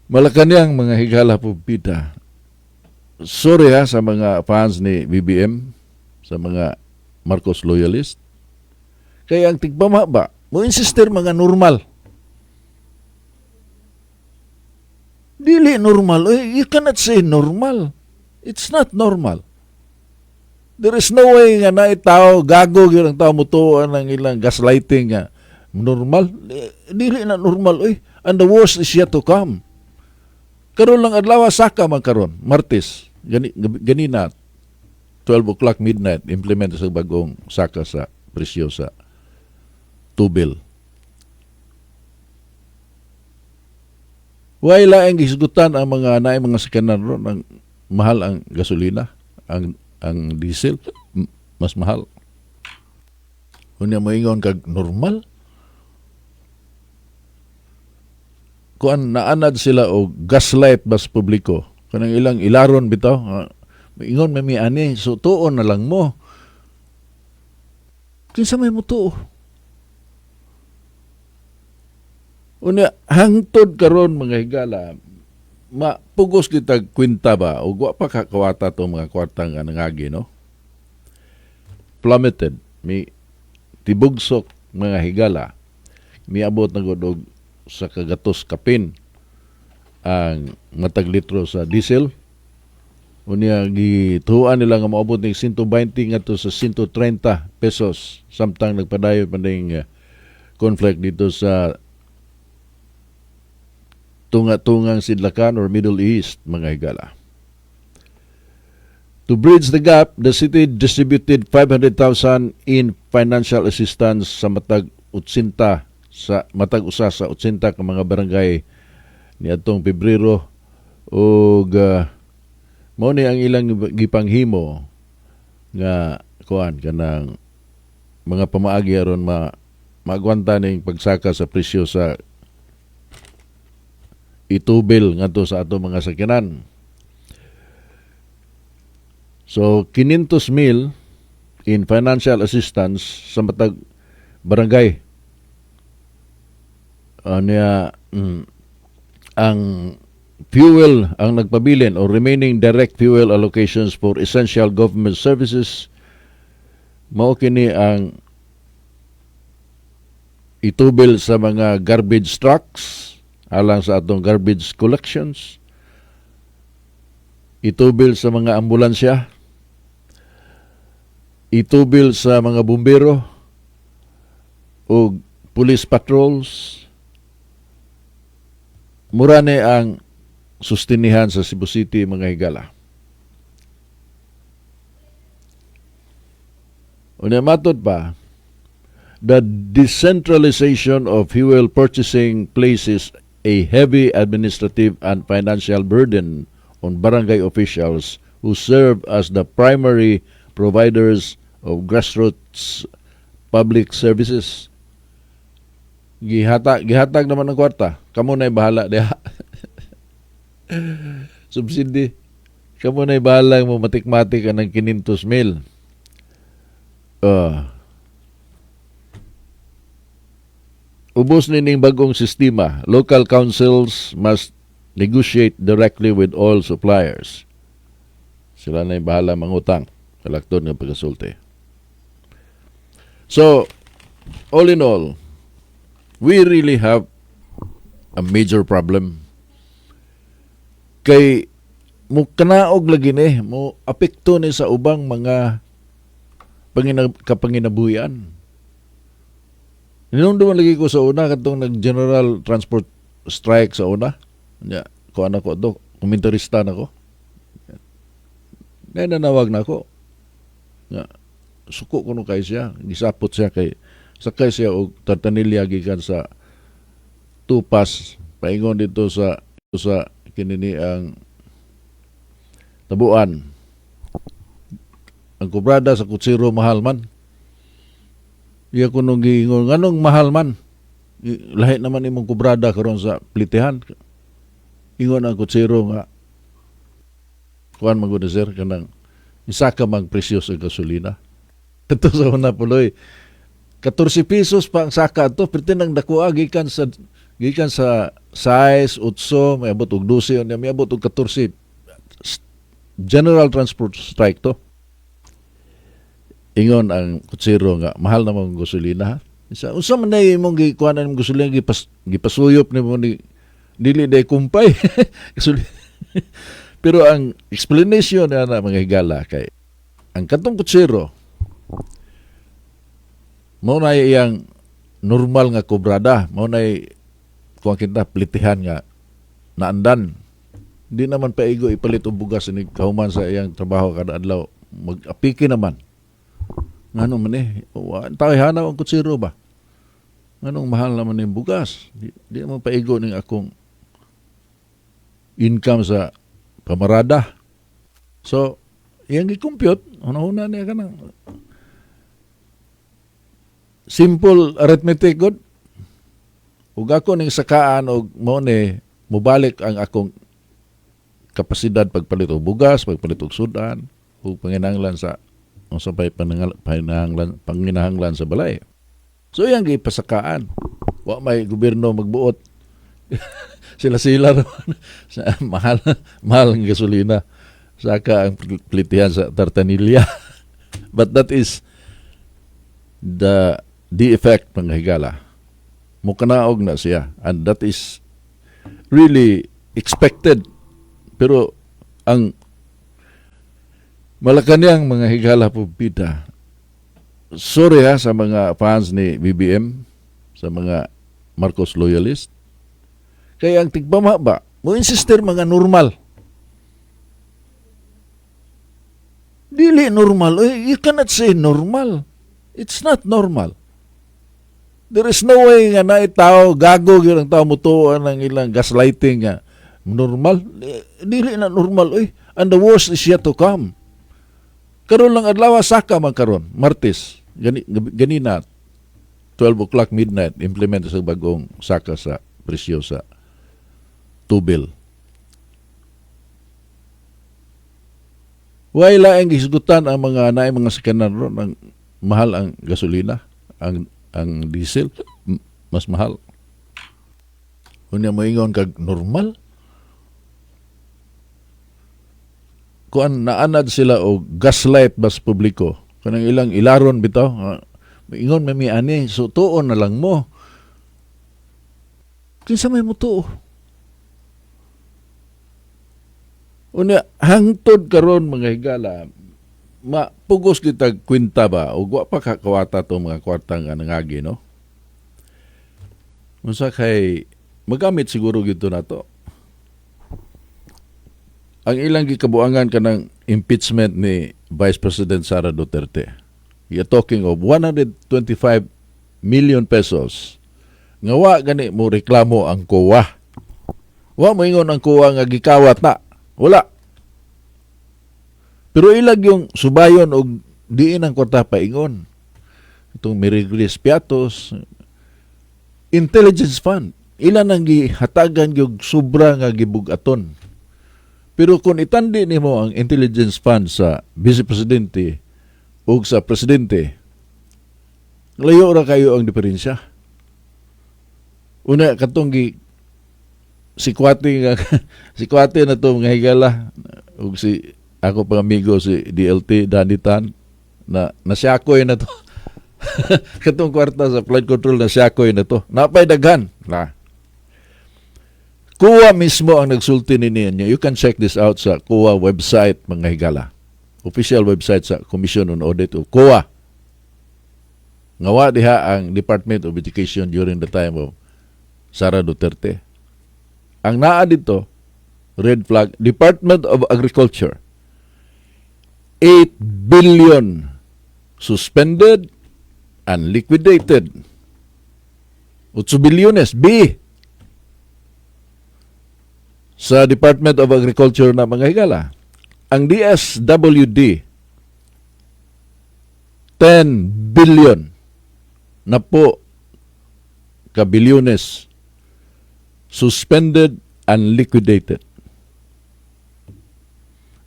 Malacanang mga higala po pita. Sorry ha sa mga fans ni BBM, sa mga Marcos loyalist. Kaya ang tigpama ba, mo insister mga normal. Dili normal. You cannot say normal. It's not normal. There is no way nga na tao, gago yun ang tao mutuan ng ilang gaslighting nga. Normal? Dili na normal. And the worst is yet to come. Karon lang adlaw saka man karon, Martes. Ganina 12 o'clock midnight implement sa bagong saka sa presyo sa tubil. Wala ang gisgutan ang mga naay mga sakanan ron ang mahal ang gasolina, ang diesel mas mahal. Unya moingon kag normal. Kuan naanad sila og gaslight bas publiko. Kanang ilang ilaron bitaw. Ingon may ani, so tuon na lang mo. Kinsa may mo tuo? Unya hangtod karon mga higala, mapugos kita kwenta ba o wa pa kakawata to mga kwarta nga nangagi, no? Plummeted, may tibugsok mga higala. Miabot na gud og sa kagatos kapin ang matag litro sa diesel. Unya gituan nila nga maabot ng 120 ngadto sa 130 pesos samtang nagpadayon pa ning conflict dito sa tunga-tungang Sidlakan or Middle East mga higala. To bridge the gap, the city distributed 500,000 in financial assistance sa matag 80 sa matag usa sa 80 ka mga barangay niadtong Pebrero ug mao ni ang ilang gipanghimo nga kuan kanang mga pamaagi aron maagwanta ning pagsaka sa presyo sa itubil ngadto sa ato mga sakyanan. So 500,000 in financial assistance sa matag barangay. Ang fuel ang nagpabilin o remaining direct fuel allocations for essential government services mao kini ang itubil sa mga garbage trucks alang sa atong garbage collections, itubil sa mga ambulansya, itubil sa mga bumbero o police patrols. Mura ni ang sustinihan sa Cebu City mga higala. Unya matod pa, the decentralization of fuel purchasing places a heavy administrative and financial burden on barangay officials who serve as the primary providers of grassroots public services. Gihatag naman ng kwarta. Kamu na'y bahala diha. Subsidi. Kamu na'y bahala mo matik-matik ang 500,000. Ubos nining bagong sistema. Local councils must negotiate directly with all suppliers. Sila na'y bahala mangutang. Kalaktod ng pagkasulti. So, all in all, we really have a major problem. Kay mo kanaog lagi ni, mo apekto ni sa ubang mga kapanginabuhian. Ninumduman lagi ko sa una katong nag-general transport strike sa una. Nya, ko anak ko do, komentarista na ko. Ngayon nanawag na ako. Nya, suko ko no kay siya, gisapot siya kay sakay siya og tatanilya gikan sa tupas paingon dito sa kinini ang tabuan. Ang kubrada sa kutsiro mahal man. Iya ko nung giingon nganong mahal man. Lahi naman imong kubrada karon sa plitihan. Ingon ang kutsiro nga kuan magud sir kanang isa ka mang presyo sa gasolina. Ito sa una puloy 14 pesos pa ang saka to, pero tinang nakuha gikan sa Gikan sa size, 8, may abot og 12, may abot og 14. General transport strike to. Ingon ang kutsiro nga, mahal na mong gasolina ha. Unsa man na imong gikuanan ng gasolina, gipasuyop ni mo ni dili day kumpay. Pero ang explanation na mga higala kay ang katong kutsiro mao na iyang normal nga kobrada, mao na kung kita plitihan nga naandan. Di naman paigo ipalit og bugas ni kahuman sa iyang trabaho kada adlaw. Mag-apiki naman. Ngano man tayo hanaw ang kutsiro ba? Nganong mahal naman yung bugas? Di naman paigo ning akong income sa pamarada. So, iyang gi-compute, una-una niya ka ng simple arithmetic god. Ug ako ning sakaan og mo ni mubalik ang akong kapasidad pagpalit og bugas, pagpalit og sudan, ug panginahanglan sa unsa pay panginahanglan sa balay. So iyang gipasakaan. Wa may gobyerno magbuot. Sila-sila sa mahal ang gasolina saka ang plitihan sa tartanilya. But that is the effect mga higala. Mukanaog na siya and that is really expected. Pero ang Malacanang mga higala po bida. Sorry ha sa mga fans ni BBM, sa mga Marcos loyalist. Kaya ang tigbama ba, mo insister mga normal. Dili normal. You cannot say normal. It's not normal. There is no way nga na tao gago gyud ang tao mutuan ng ilang gaslighting nga normal. Dili na normal. And the worst is yet to come. Karon lang adlaw saka man karon, Martes. Ganina 12 o'clock midnight implement sa bagong saka sa presyo sa tubil. Wala ang gisgutan ang mga naay mga sakanan ron ang mahal ang gasolina, ang diesel mas mahal. Unya moingon kag normal. Kuan naanad sila og gaslight bas publiko. Kanang ilang ilaron bitaw. Ingon may ani, so tuon na lang mo. Kinsa may mo tuo? Unya hangtod karon mga higala, mapugos kita kwenta ba o wa pa kakawata to mga kwarta nga nangagi no. Unsa kay magamit siguro gito na to. Ang ilang gikabuangan kanang impeachment ni Vice President Sara Duterte. We are talking of 125 million pesos. Nga wa gani mo reklamo ang COA. Wa mo ingon ang COA nga gikawat na. Wala. Pero ilag yung subayon og diin ang kwarta paingon. Itong Miriglis Piatos, Intelligence Fund. Ilan ang gihatagan yung sobra nga gibugaton. Pero kung itandi nimo ang intelligence fund sa Vice Presidente o sa Presidente, layo ra kayo ang diferensya. Una, katong si Kwate na to mga higala o si ako pang amigo si DLT Danitan na nasyakoy na to. Katong kwarta sa flight control nasyakoy na to. Napay daghan. COA mismo ang nagsulti ninyo. You can check this out sa COA website, mga higala. Official website sa Commission on Audit of COA. Ngawa diha ang Department of Education during the time of Sara Duterte. Ang naa dito, red flag, Department of Agriculture. 8 billion suspended and liquidated. 8 bilyones, B. Sa Department of Agriculture na mga higala. Ang DSWD, 10 billion na po kabilyones suspended and liquidated.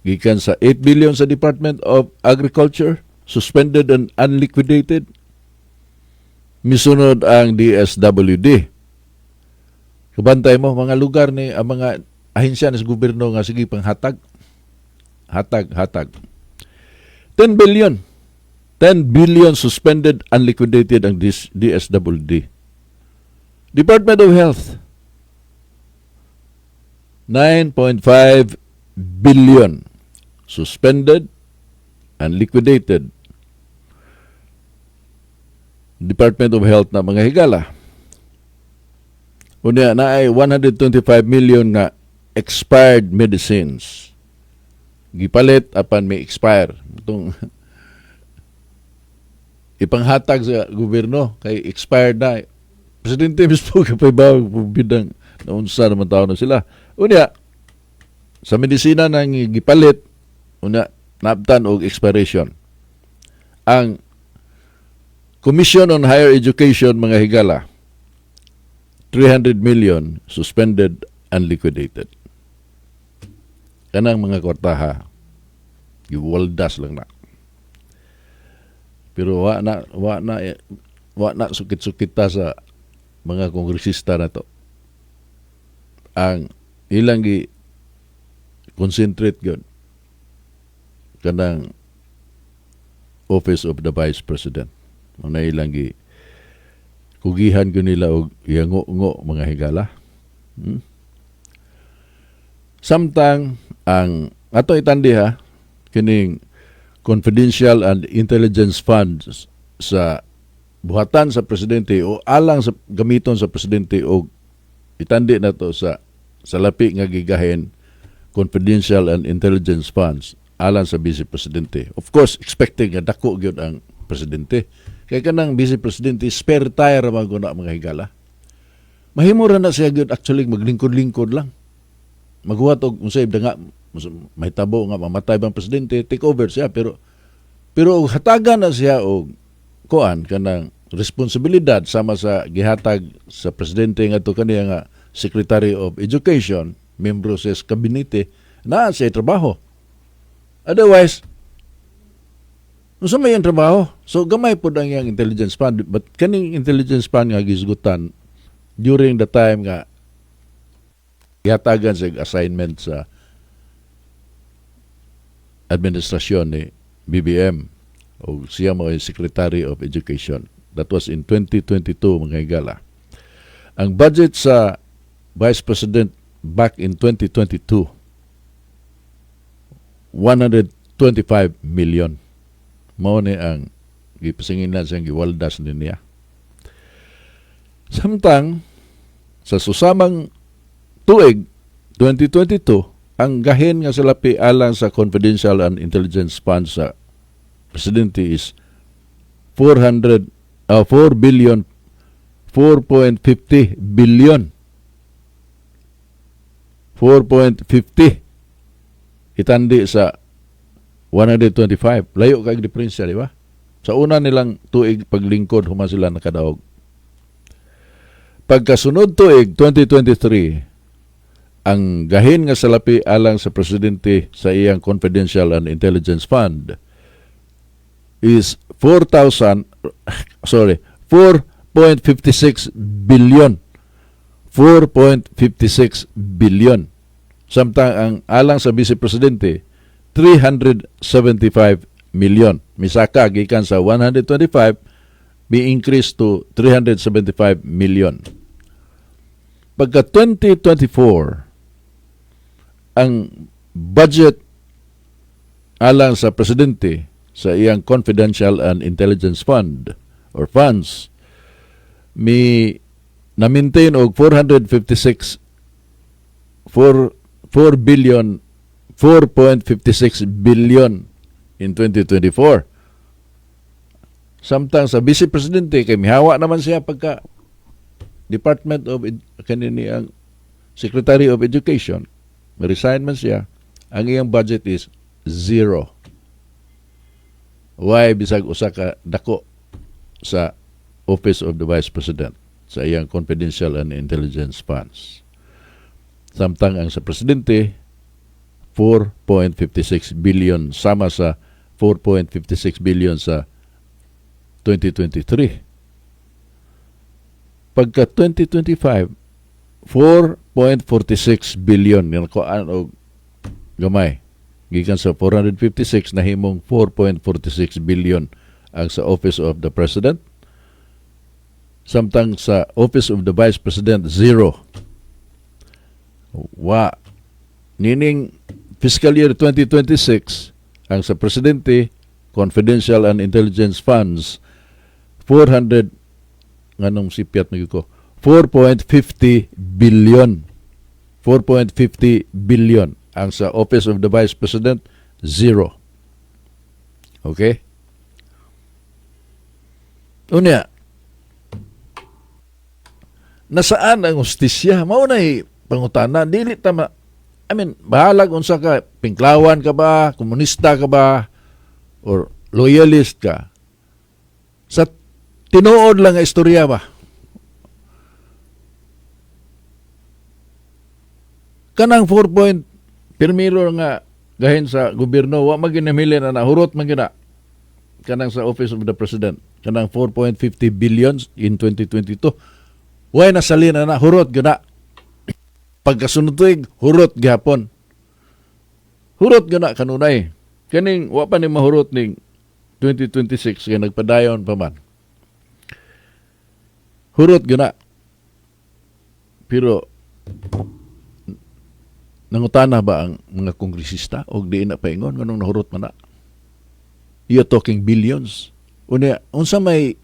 Gikan sa 8 billion sa Department of Agriculture, suspended and unliquidated. Misunod ang DSWD. Kabantay mo, mga lugar ni, ang mga ahensya ng gobyerno nga sige panghatag. Hatag. 10 billion. 10 billion suspended and liquidated ang DSWD. Department of Health, 9.5 billion suspended and liquidated. Department of Health na mga higala. Unya na ay 125 million nga expired medicines. Gipalit apan may expire. Itong ipanghatag sa gobyerno kay expired na. Presidente mismo kapay ba bidang naunsa naman tao na sila. Unya sa medisina nang gipalit unya naptan og expiration. Ang Commission on Higher Education mga higala 300 million suspended and liquidated. Kanang mga kwartaha giwaldas lang na. Pero wa na sukit-sukit ta sa mga kongresista na to. Ang ilang gi concentrate gyud kanang Office of the Vice President. Mga ilang gi kugihan ko nila og yango-ngo mga higala. Samtang ang ato itandi ha kining confidential and intelligence funds sa buhatan sa presidente o alang sa gamiton sa presidente o itandi na to sa lapi nga gigahin confidential and intelligence funds alang sa vice presidente. Of course, expecting nga dako gyud ang presidente. Kaya kanang vice presidente spare tire maguna mga higala. Mahimo ra na siya gyud actually maglingkod-lingkod lang. Maghuwat og unsay nga may tabo nga mamatay bang presidente, take over siya pero hatagan na siya og kuan kanang responsibilidad sama sa gihatag sa presidente ngadto kaniya nga Secretary of Education, membro sa kabinete na siya trabaho. Otherwise, unsa may ang trabaho? So gamay pod ang yang intelligence fund, but kaning intelligence fund nga gisgutan during the time nga gihatagan sa assignment sa administrasyon ni BBM o siya mo Secretary of Education. That was in 2022 mga higala. Ang budget sa Vice President back in 2022 125 million. Mao ni ang gipasingin na siyang giwaldas niya. Samtang sa susamang tuig 2022 ang gahin nga sa lapi alang sa confidential and intelligence fund sa presidente is 4 billion 4.50 billion 4.50 itandi sa 125. Layo kay diferensya, di ba? Sa una nilang tuig paglingkod human sila nakadaog. Pagkasunod tuig 2023 ang gahin nga salapi alang sa presidente sa iyang confidential and intelligence fund is 4.56 billion. 4.56 billion. Samtang ang alang sa vice presidente 375 million. Misaka gikan sa 125 may increase to 375 million. Pagka 2024 ang budget alang sa presidente sa iyang confidential and intelligence fund or funds may na-maintain og 4.56 billion in 2024. Samtang sa vice presidente kay mihawa naman siya pagka Department of kanini ang Secretary of Education, resign man siya, ang iyang budget is 0. Why bisag usa ka dako sa Office of the Vice President sa iyang confidential and intelligence funds. Samtang ang sa presidente 4.56 billion sama sa 4.56 billion sa 2023. Pagka 2025 4.46 billion yan ko og gamay gikan sa 456 na himong 4.46 billion ang sa Office of the President, samtang sa Office of the Vice President zero. Nining fiscal year 2026 ang sa presidente confidential and intelligence funds 400 nganong sipiat na ko 4.50 billion. 4.50 billion ang sa Office of the Vice President zero. Okay? Unya, nasaan ang hustisya? Mao na pangutana, dili tama. Bahalag unsa ka, pinklawan ka ba, komunista ka ba, or loyalist ka. Sa tinuod lang nga istorya ba? Kanang 4 point, pirmiro nga gahin sa gobyerno, wa maginamili na hurot magina kanang sa Office of the President. Kanang 4.50 billion in 2022. Way nasalin na hurot gina. Pagkasunod tuig, hurot gihapon. Hurot gina kanunay. Kaning wa pa ni mahurot ning 2026 kaya nagpadayon pa man. Hurot gina. Pero nangutana ba ang mga kongresista o di na paingon nganong nahurot man na? You're talking billions. Unsa may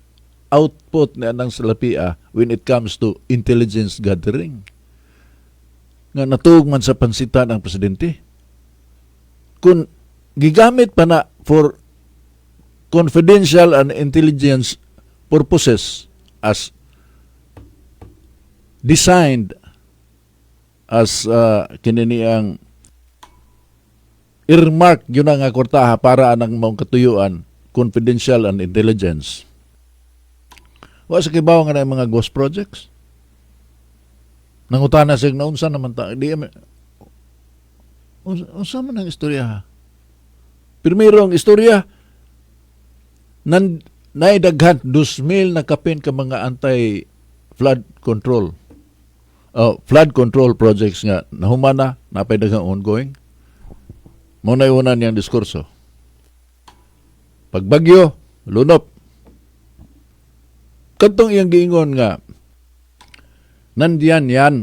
output na ng salapia when it comes to intelligence gathering? Nga natuog man sa pansitan ang presidente. Kung gigamit pa na for confidential and intelligence purposes as designed as kinini ang earmark yun nga kortaha para anang maong katuyuan confidential and intelligence. Wa sa kibaw nga na mga ghost projects. Nangutana sig na unsa naman ta di unsa man ang istorya. Primero ang istorya naidaghan 2,000 na kapin ka mga anti flood control. Flood control projects nga nahumana napay daghang ongoing. Mo na una niyang diskurso. Pagbagyo, lunop. Kadtong iyang giingon nga nandiyan yan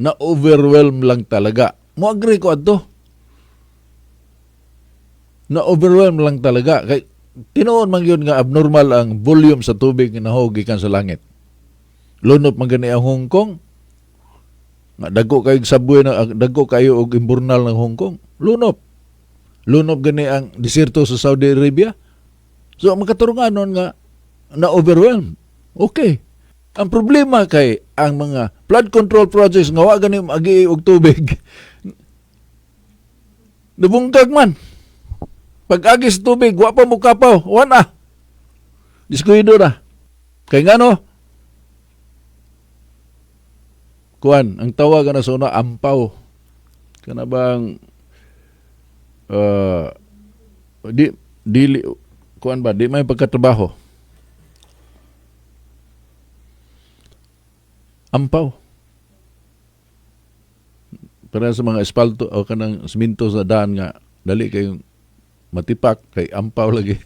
na overwhelm lang talaga. Mo agree ko adto. Na overwhelm lang talaga kay tinuod man yun nga abnormal ang volume sa tubig na gikan sa langit. Lunop man gani ang Hong Kong. Nga dagko kayo subway na dagko kayo og imburnal ng Hong Kong. Lunop. Lunop gani ang desierto sa Saudi Arabia. So magkaturunganon nga na overwhelm. Okay. Ang problema kay ang mga flood control projects nga wa gani agi og tubig. Nabungkag man. Pag agi sa tubig, wa pa mo kapaw. Wa na. Diskuido na. Kay ngano? Kuan, ang tawag na sa una, ampaw. Kana bang dili kuan ba di may pagkatrabaho. Ampaw. Para sa mga espalto o kanang siminto sa daan nga dali kayong matipak kay ampaw lagi.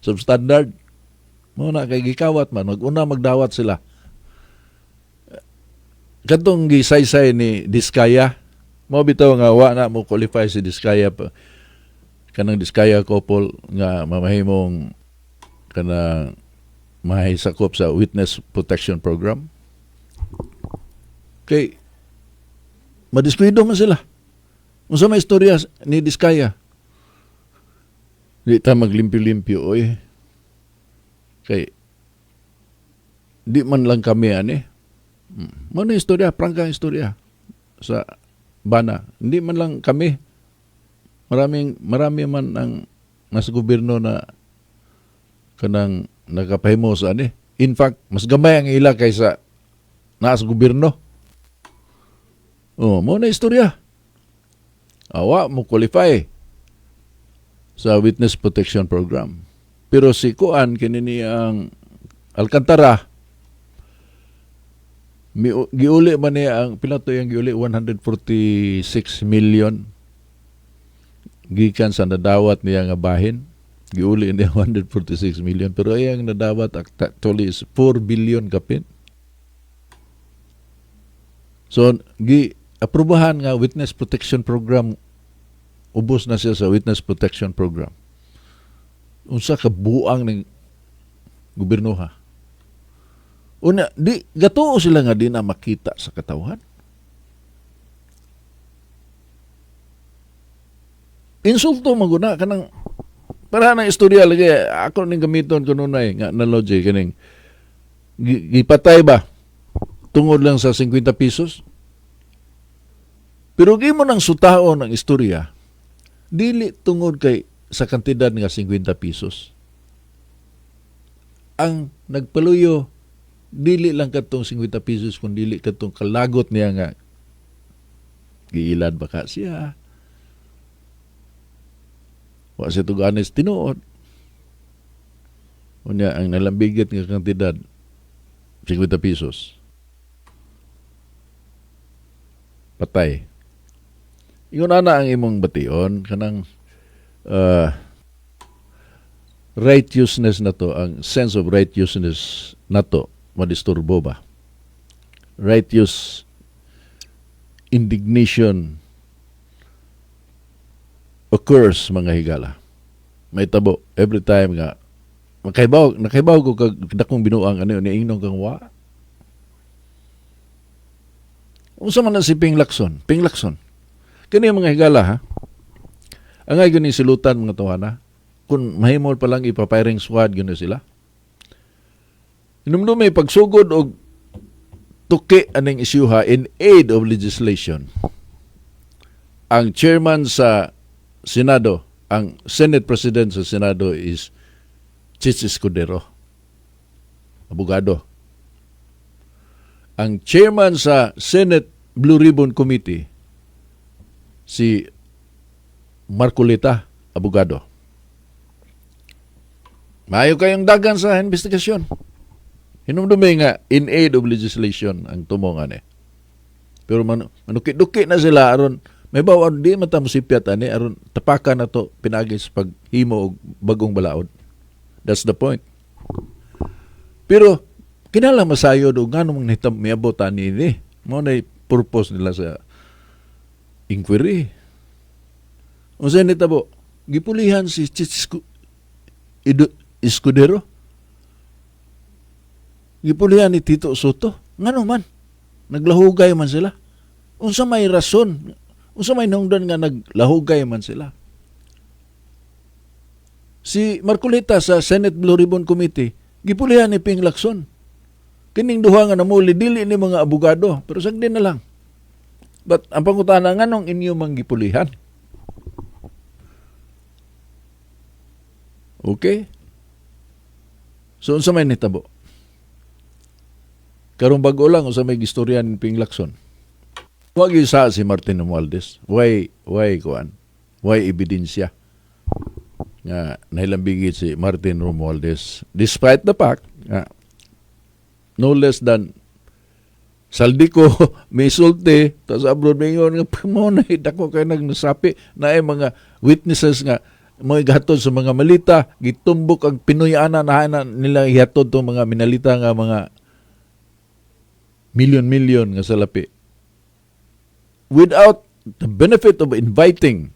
Substandard. Muna kay gikawat man mag-una magdawat sila. Kadtong gisaysay ni Diskaya, mo bitaw nga wa na mo qualify si Diskaya pa. Kanang Diskaya couple nga mamahimong kanang mahisakop sa Witness Protection Program. Kay madiskuido man sila. Unsa may istorya ni Diskaya? Di ta maglimpyo-limpyo oy. Kay di man lang kami ani. Mano istorya, prangkang istorya sa bana. Hindi man lang kami. Marami man ang nasa gobyerno na kanang nagapahimo sa ani. In fact, mas gamay ang ila kaysa nasa gobyerno. Mo na istorya. Awa mo qualify sa Witness Protection Program. Pero si Kuan kinini ang Alcantara Giuli man niya ang piloto yung giuli 146 million gikan sa nadawat niya nga bahin. Giuli niya 146 million pero ang nadawat actually is 4 billion kapin. So aprubahan nga witness protection program, ubos na siya sa witness protection program. Unsa ka buang ng gobyerno ha. Una, gatuo sila nga di na makita sa katawhan. Insulto maguna kanang para ng istorya lagi ako ning gamiton ko nunay nga analogy kining gipatay ba tungod lang sa 50 pesos. Pero gimo nang sutaon ang istorya dili tungod kay sa kantidad nga 50 pesos. Ang nagpaluyo dili lang katong 50 pesos kung dili katong kalagot niya nga giilad baka siya wa siya tuganis tinuod unya ang nalambigit nga kantidad 50 pesos patay. Ingon ana ang imong bation kanang righteousness na to, ang sense of righteousness na to madisturbo ba? Righteous indignation occurs mga higala. May tabo every time nga nakaibaw ko kag dakong binuang ano ni ingnon kang wa. Unsa man na si Ping Lacson? Ping Lacson. Kani mga higala ha. Angay gani silutan mga tawana. Kung mahimol pa lang ipapiring squad gani sila. Inumdum may pagsugod og tuki aning isyuha in aid of legislation. Ang chairman sa Senado, ang Senate President sa Senado is Chis Escudero, abogado. Ang chairman sa Senate Blue Ribbon Committee, si Marcolita, abogado. Maayo kayong dagan sa investigasyon. Hinumdumi nga in aid of legislation ang tumongan eh. Pero manukit-dukit na sila aron may bawon di man ta musipyat ani aron tapakan na to pinagis paghimo og bagong balaod. That's the point. Pero kinala masayod og nganong nahitam miabot ani ni. Mao na purpose nila sa inquiry. Unsa ni tabo? Gipulihan si Escudero. Gipulihan ni Tito Soto. Ngano man? Naglahugay man sila. Unsa may rason? Unsa may nungdan nga naglahugay man sila? Si Marcolita sa Senate Blue Ribbon Committee, gipulihan ni Ping Lacson. Kining duha nga namuli, dili ni mga abogado, pero sagdi na lang. But ang pangutana, nganong inyo mang gipulihan? Okay? So, unsa may nitabo? Karong bago lang o sa may gistorya ni Ping Lacson. Huwag isa si Martin Romualdez. Why kuan? Why ebidensya? Nga nahilambigit si Martin Romualdez. Despite the fact, no less than Saldico, may sulti, tapos abroad may ingon nga, mo na dako kayo nagnasapi na ay mga witnesses nga mga ihatod sa mga malita, gitumbok ang Pinoy-ana na nila ihatod itong mga minalita nga mga milyon-milyon nga salapi. Without the benefit of inviting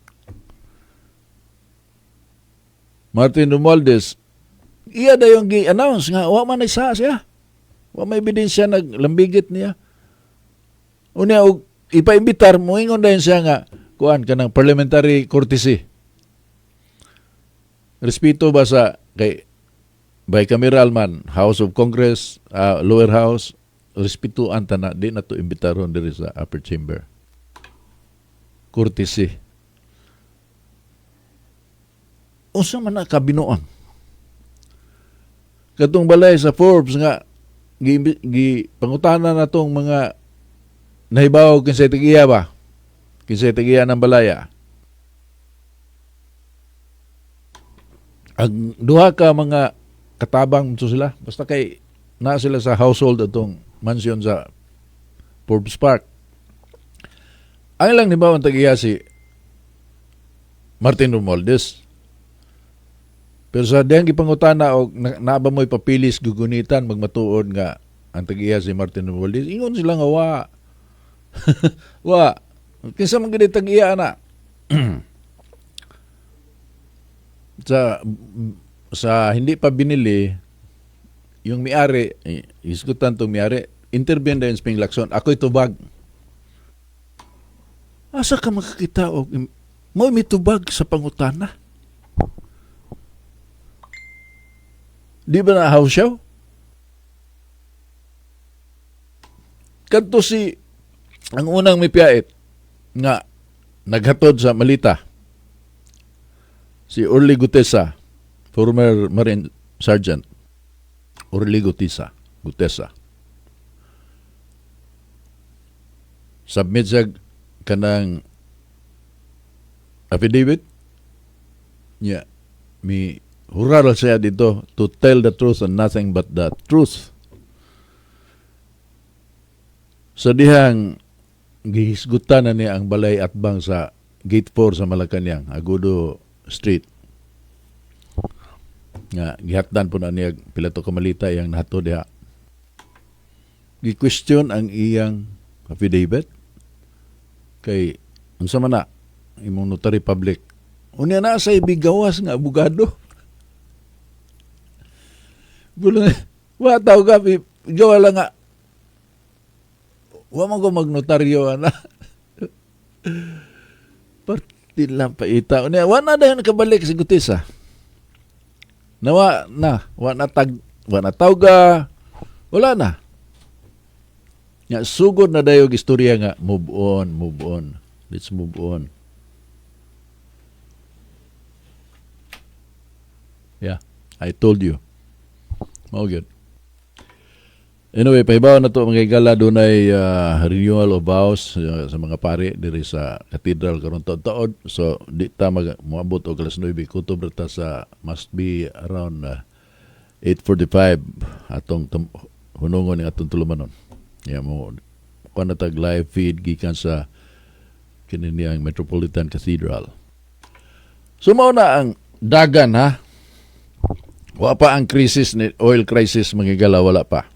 Martin Romualdez, iya da yung gi-announce nga, wa man isa siya. Wa may ebidensya naglambigit niya. Unya, ipaimbitar mo, ingon dahil siya nga, kuan ka ng parliamentary courtesy. Respeto ba sa kay bicameral man, House of Congress, lower house, respeto anta na, di na to imbitaron diri sa upper chamber. Courtesy. Unsa man na kabinuon? Katong balay sa Forbes nga, pangutana na tong mga nahibaw kinsay tigiya ba? Kinsay tigiya ng balaya. Ang duha ka mga katabang to sila, basta kay na sila sa household atong mansion sa Forbes Park. Ang lang ni ba ang tag-iya si Martin Romualdez. Pero sa diyang ipangutana o naaba mo'y papilis gugunitan magmatuod nga ang tag-iya si Martin Romualdez, ingon sila nga wa. Wa. Kinsa man gid tag-iya na. sa hindi pa binili yung may-ari, isgutan tong may-ari, intervene na yung Spring Lacson, ako'y tubag. Asa ka makakita o mo mitubag sa pangutana? Di ba na house show? Kadto si ang unang may piyait nga naghatod sa Malita, si Orly Gutesa, former Marine Sergeant Orly Gutesa. Submit siya kanang affidavit niya. Mi hural siya dito to tell the truth and nothing but the truth. Sa dihang gihisgutan na niya ang balay at bang sa Gate 4 sa Malacañang, Agudo Street. Nga gihatdan po na niya pilato kamalita iyang nahato diha. Gi-question ang iyang affidavit kay unsa man na imong notary public. Unya na sa ibigawas nga abogado. Bulong, wa taw ka gawa lang nga. Wa man ko magnotaryo ana. Parti lang pa ita. Unya wa na dayon kabalik si Gutesa. Wa na tawga. Wala na. Nya sugod na dayo istorya nga move on. Let's move on. Yeah, I told you. Mao gyud. Anyway, pahibaw na to mga igala dunay renewal of vows sa mga pari diri sa cathedral karon taon. So di ta moabot og alas 9 kutob ta sa must be around 8:45 atong hunungon ng atong tulumanon. Yeah, mo kuno tag live feed gikan sa kininiyang Metropolitan Cathedral. So mao na ang dagan ha. Wa pa ang crisis ni oil crisis mga igala, wala pa.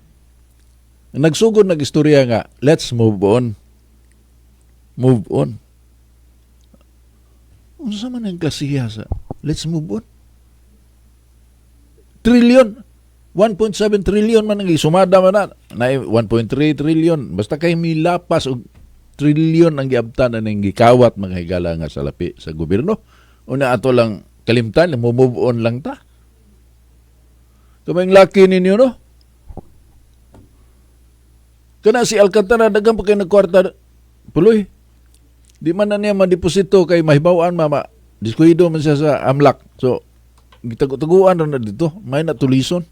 Nagsugod nag-istorya nga, let's move on. Move on. Unsa man ang kasiya sa let's move on? Trillion. 1.7 trillion man ang isumada man na 1.3 trillion. Basta kay milapas og trillion ang giabtan ang gikawat mga higala nga sa lapi sa gobyerno. Una ato lang kalimtan, move on lang ta. Kaming laki ninyo, no? Kana si Alcantara, dagang pa kayo nagkwarta, puloy. Di man na niya madeposito kay mahibawaan, mama. Diskuido man siya sa amlak. So, gitaguan na dito. May natulison.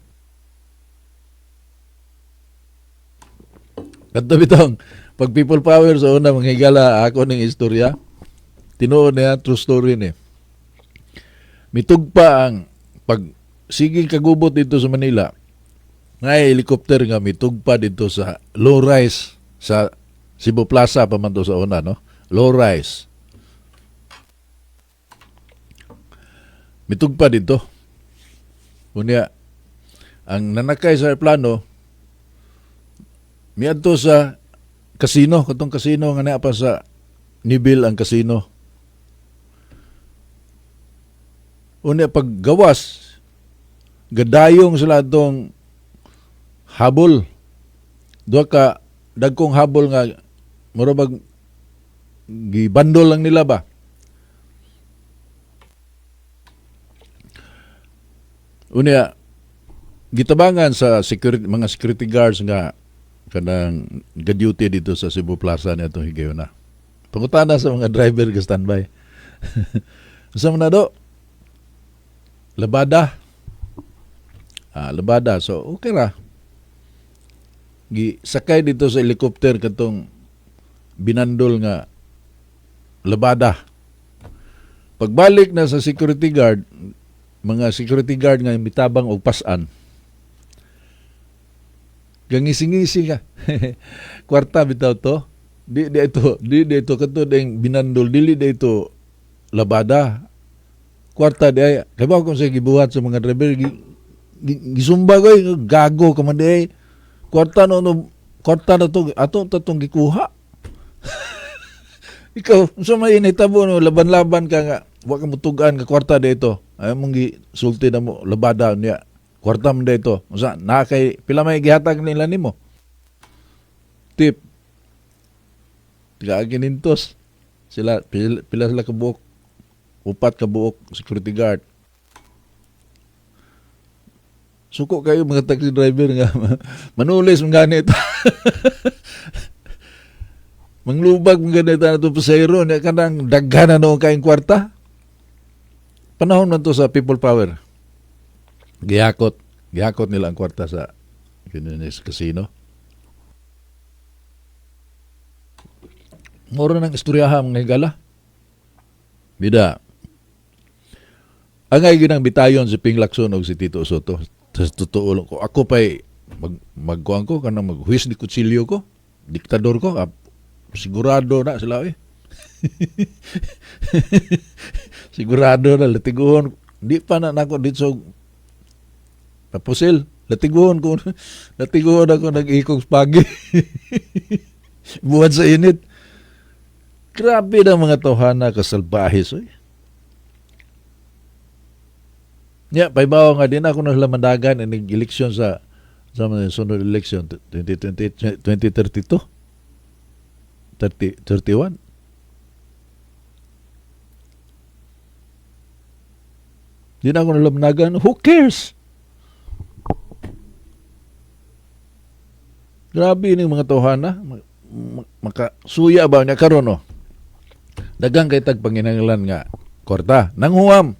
Kanto bitong, pag people power sa una, mga higala, ako ng istorya, tinuod niya, true story niya. Mitugpa ang sige kagubot dito sa Manila, ngay helicopter nga mitugpa dito sa low rise sa Cebu Plaza pa man to sa una, no? Low rise. Mitugpa dito. Unya ang nanakay sa plano miadto sa casino, katong casino nga naa pa sa Nibil ang casino. Unya paggawas gadayong sila itong habol. Duha ka dagkong habol nga murabag gibandol lang nila ba. Unya gitabangan sa mga security guards nga kanang ga-duty dito sa Cebu Plaza nito higayuna. Pangutana sa mga driver ga standby. Sa man na do? Labada. Labada. So, okay ra. Sakay dito sa helicopter katong binandol nga labada. Pagbalik na sa security guard, mga security guard nga mitabang og pasan. Gangisi-ngisi ka. Kwarta bitaw to. Di ito kato ding binandol dili di ito labada. Kwarta di ay. Kaya kung sa gibuhat sa mga driver gisumba ko gago ka man di ay. Kwarta kwarta na to ato tatong gikuha. Ikaw, so may initabo no, laban-laban ka nga, wa ka mutugan ka kwarta dito. Ay mong gisulti na mo, labada niya. Kwarta mo dito. Usa, nakay, pila may gihatag nila nimo. Tip. Tiga ginintos. Pila sila kabuok. Upat kabuok, security guard. Suko kayo mga taxi driver nga, manulis mong ganit. Manglubag mong ganit na ito pasayro, niya kanang daghan na noong kaing kwarta. Panahon na to sa people power. Gihakot nila ang kwarta sa casino. Moro ng istoryaha mga higala. Bida. Angay ginang bitayon si Ping Lacson o si Tito Soto. Sa totoo lang ko. Ako pa'y magkuhan ko, kanang maghuwis ni kutsilyo ko. Diktador ko. Sigurado na sila eh. Sigurado na latiguhon. Di pa na ako dito papusil. Latiguhon ako nag-ikog spagi. Buwan sa init. Grabe na mga tawhana kasalbahis eh. Paibaw nga din ako naglamandagan ang eleksyon sa sunod eleksyon 2032. 31. Di na ako nalamnagan. Who cares? Grabe yung mga tawhana. Makasuya ba niya karon no? Dagang kay tag panginahanglan nga kwarta. Nanguwam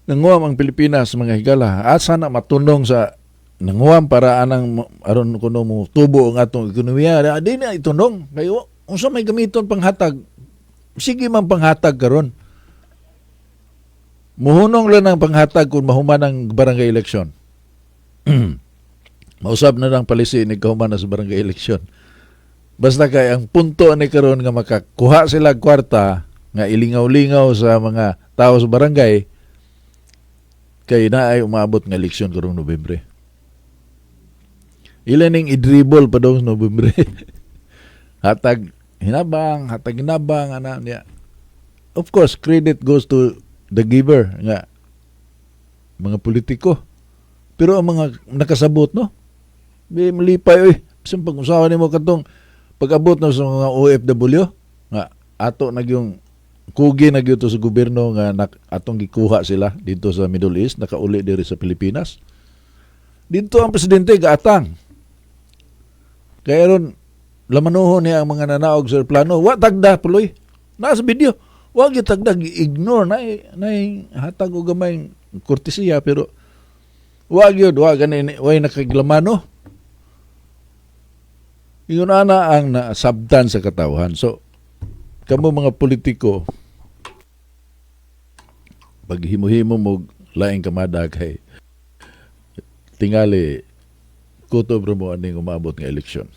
ang Pilipinas mga higala. Asa na matulong sa nanguwam para anang aron kuno mo tubo ang atong ekonomiya. Di na itunong. Kayo, unsa may gamiton panghatag? Sige man panghatag karon. Muhunong lang ang panghatag kung mahuman ang barangay eleksyon. Mausap na lang palisi ni kahuman na sa barangay eleksyon. Basta kay ang punto ni karon nga makakuha sila kwarta nga ilingaw-lingaw sa mga tao sa barangay kay na ay umabot nga eleksyon karong Nobyembre. Ilan ning i-dribble pa daw sa Nobyembre. hatag hinabang, ana niya. Of course, credit goes to the giver nga mga politiko. Pero ang mga nakasabot no, di malipay oy. Bisan pag-usawan nimo katong pag-abot na sa mga OFW nga ato nagyong kugi nagyuto sa gobyerno nga atong gikuha sila dito sa Middle East, nakauli diri sa Pilipinas. Dito ang presidente gaatang. Kaya ron, lamanuhon niya ang mga nanaog sa plano. Wa tagda puloy. Nasa video. Wa gyud tagda, ignore na hatag og gamay kortesiya pero wa ganin way nakaglamano. Ingon ana ang nasabtan sa katawhan. So kamo mga politiko paghimo-himo mo laing kamada kay tingali kutob mo aning umabot nga eleksyon.